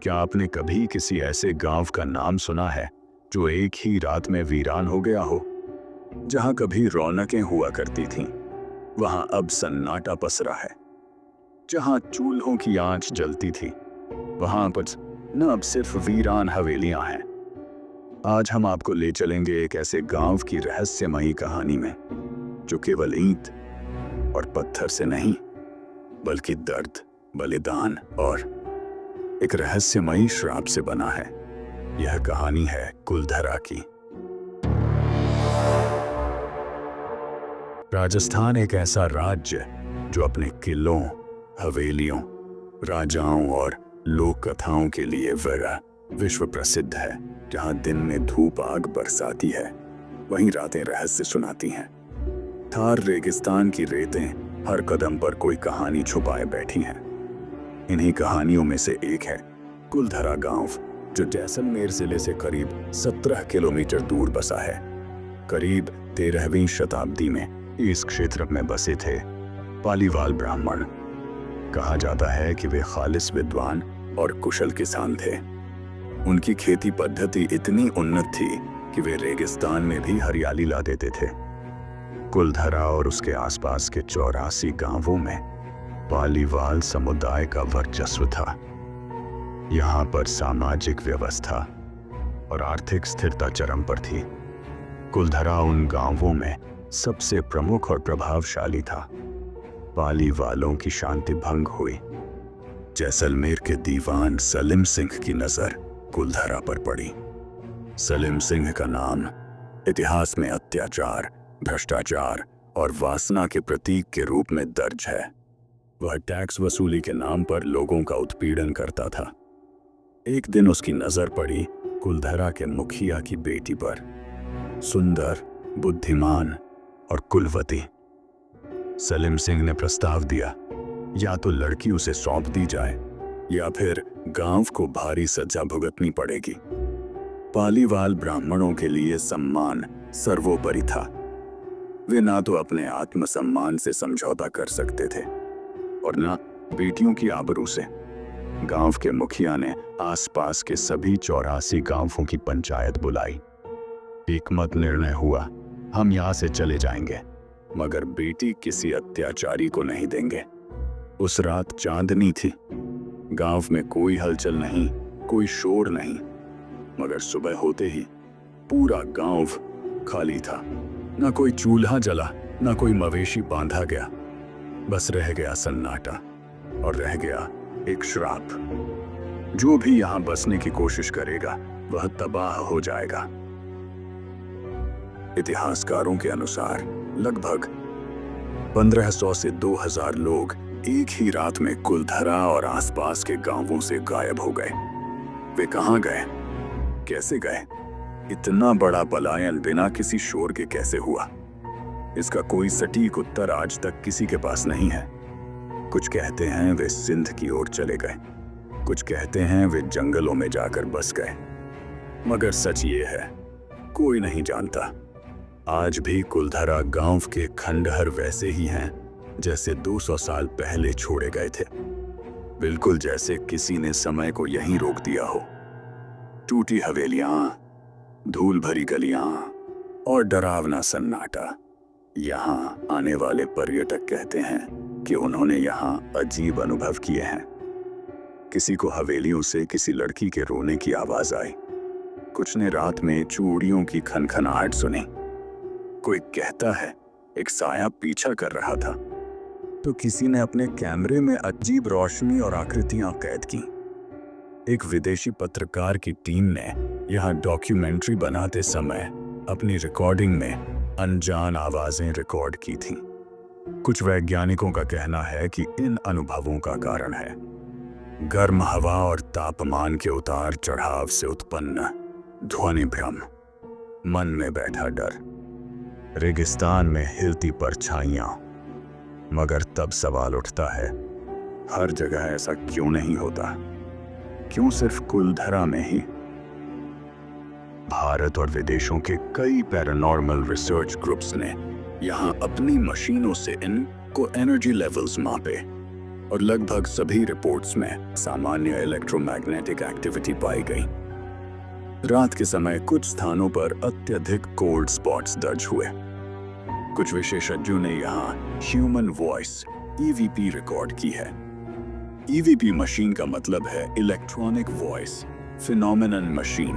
क्या आपने कभी किसी ऐसे गांव का नाम सुना है जो एक ही रात में वीरान हो गया हो? जहां कभी रौनकें हुआ करती थीं, वहां अब सन्नाटा पसरा है। जहां चूल्हों की आंच जलती थी, वहां पर न अब सिर्फ वीरान हवेलियां हैं। आज हम आपको ले चलेंगे एक ऐसे गांव की रहस्यमयी कहानी में, जो केवल ईंट और पत्थर से नहीं, बल्कि दर्द, बलिदान और एक रहस्यमयी श्राप से बना है। यह कहानी है कुलधरा की। राजस्थान एक ऐसा राज्य जो अपने किलों, हवेलियों, राजाओं और लोक कथाओं के लिए विश्व प्रसिद्ध है। जहां दिन में धूप आग बरसाती है, वहीं रातें रहस्य सुनाती हैं। थार रेगिस्तान की रेतें हर कदम पर कोई कहानी छुपाए बैठी हैं। इन्हीं कहानियों में से एक है कुलधरा गांव, जो जैसलमेर जिले से करीब 17 किलोमीटर दूर बसा है। करीब 13वीं शताब्दी में इस क्षेत्र में बसे थे पालीवाल ब्राह्मण। कहा जाता है कि वे खालिस विद्वान और कुशल किसान थे। उनकी खेती पद्धति इतनी उन्नत थी कि वे रेगिस्तान में भी हरियाली ला देते थे। कुलधरा और उसके आसपास के 84 गांवों में पालीवाल समुदाय का वर्चस्व था। यहाँ पर सामाजिक व्यवस्था और आर्थिक स्थिरता चरम पर थी। कुलधरा उन गांवों में सबसे प्रमुख और प्रभावशाली था। पालीवालों की शांति भंग हुई। जैसलमेर के दीवान सलीम सिंह की नजर कुलधरा पर पड़ी। सलीम सिंह का नाम इतिहास में अत्याचार, भ्रष्टाचार और वासना के प्रतीक के रूप में दर्ज है। वह टैक्स वसूली के नाम पर लोगों का उत्पीड़न करता था। एक दिन उसकी नजर पड़ी कुलधरा के मुखिया की बेटी पर, सुंदर, बुद्धिमान और कुलवती। सलीम सिंह ने प्रस्ताव दिया, या तो लड़की उसे सौंप दी जाए या फिर गांव को भारी सजा भुगतनी पड़ेगी। पालीवाल ब्राह्मणों के लिए सम्मान सर्वोपरि था। वे ना तो अपने आत्मसम्मान से समझौता कर सकते थे और ना बेटियों की आबरू से। गांव के मुखिया ने आसपास के सभी 84 गांवों की पंचायत बुलाई। एक मत निर्णय हुआ, हम यहाँ से चले जाएंगे, मगर बेटी किसी अत्याचारी को नहीं देंगे। उस रात चांदनी थी। गांव में कोई हलचल नहीं, कोई शोर नहीं, मगर सुबह होते ही पूरा गांव खाली था। ना कोई चूल्हा जला, ना कोई मवेशी बांधा गया। बस रह गया सन्नाटा और रह गया एक श्राप। जो भी यहां बसने की कोशिश करेगा, वह तबाह हो जाएगा। इतिहासकारों के अनुसार लगभग 1500 से 2000 लोग एक ही रात में कुलधरा और आसपास के गांवों से गायब हो गए। वे कहां गए, कैसे गए? इतना बड़ा पलायन बिना किसी शोर के कैसे हुआ? इसका कोई सटीक उत्तर आज तक किसी के पास नहीं है। कुछ कहते हैं वे सिंध की ओर चले गए, कुछ कहते हैं वे जंगलों में जाकर बस गए, मगर सच ये है, कोई नहीं जानता। आज भी कुलधरा गांव के खंडहर वैसे ही हैं जैसे 200 साल पहले छोड़े गए थे। बिल्कुल जैसे किसी ने समय को यहीं रोक दिया हो। टूटी हवेलियां, धूल भरी गलियां और डरावना सन्नाटा। यहाँ आने वाले पर्यटक कहते हैं कि उन्होंने यहाँ अजीब अनुभव किए हैं। किसी को हवेलियों से किसी लड़की के रोने की आवाज आई। कुछ ने रात में चूड़ियों की खनखनाहट सुनी। कोई कहता है एक साया पीछा कर रहा था, तो किसी ने अपने कैमरे में अजीब रोशनी और आकृतियां कैद की। एक विदेशी पत्रकार की टीम ने यहाँ डॉक्यूमेंट्री बनाते समय अपनी रिकॉर्डिंग में अनजान आवाजें रिकॉर्ड की थीं। कुछ वैज्ञानिकों का कहना है कि इन अनुभवों का कारण है गर्म हवा और तापमान के उतार चढ़ाव से उत्पन्न ध्वनि भ्रम, मन में बैठा डर, रेगिस्तान में हिलती परछाइयां। मगर तब सवाल उठता है, हर जगह ऐसा क्यों नहीं होता? क्यों सिर्फ कुलधरा में ही? भारत और विदेशों के कई पैरानॉर्मल रिसर्च ग्रुप्स ने यहाँ अपनी मशीनों से इनको एनर्जी लेवल्स मापे और लगभग सभी रिपोर्ट्स में सामान्य इलेक्ट्रोमैग्नेटिक एक्टिविटी पाई गई। रात के समय कुछ स्थानों पर अत्यधिक कोल्ड स्पॉट्स दर्ज हुए। कुछ विशेषज्ञों ने यहाँ ह्यूमन वॉइस (EVP) रिकॉर्ड की है। EVP मशीन का मतलब है इलेक्ट्रॉनिक वॉइस फिनोमेनन मशीन।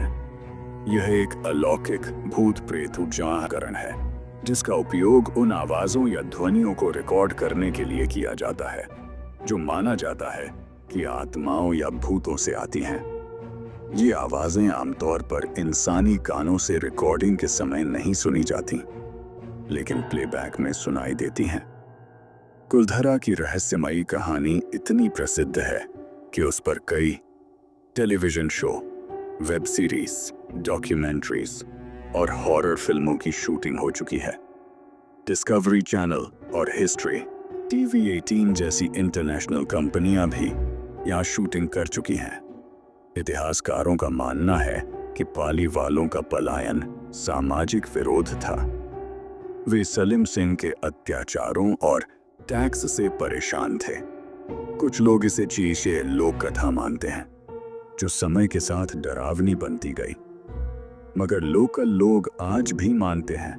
यह एक अलौकिक भूत प्रेत ऊर्जाकरण है जिसका उपयोग उन आवाजों या ध्वनियों को रिकॉर्ड करने के लिए किया जाता है जो माना जाता है कि आत्माओं या भूतों से आती हैं। ये आवाजें आमतौर पर इंसानी कानों से रिकॉर्डिंग के समय नहीं सुनी जाती, लेकिन प्लेबैक में सुनाई देती हैं। कुलधरा की रहस्यमयी कहानी इतनी प्रसिद्ध है कि उस पर कई television show, web series, documentaries और हॉरर फिल्मों की शूटिंग हो चुकी है। डिस्कवरी चैनल और हिस्ट्री, TV18 जैसी इंटरनेशनल कंपनियां भी यहाँ शूटिंग कर चुकी हैं। इतिहासकारों का मानना है कि पाली वालों का पलायन सामाजिक विरोध था। वे सलीम सिंह के अत्याचारों और टैक्स से परेशान थे। कुछ लोग इसे चीशे लोक कथा मानते हैं जो समय के साथ डरावनी बनती गई, मगर लोकल लोग आज भी मानते हैं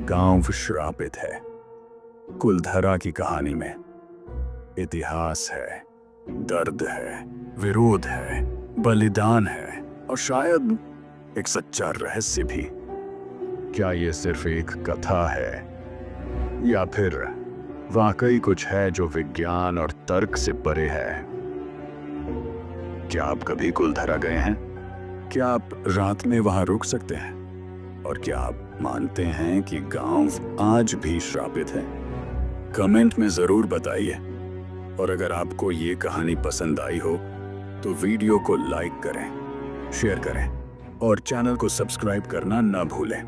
गांव श्रापित है। कुलधरा की कहानी में इतिहास है, दर्द है, विरोध है, बलिदान है और शायद एक सच्चा रहस्य भी। क्या ये सिर्फ एक कथा है या फिर वाकई कुछ है जो विज्ञान और तर्क से परे है? क्या आप कभी कुलधरा गए हैं? क्या आप रात में वहां रुक सकते हैं? और क्या आप मानते हैं कि गांव आज भी श्रापित है? कमेंट में जरूर बताइए। और अगर आपको ये कहानी पसंद आई हो तो वीडियो को लाइक करें, शेयर करें और चैनल को सब्सक्राइब करना ना भूलें।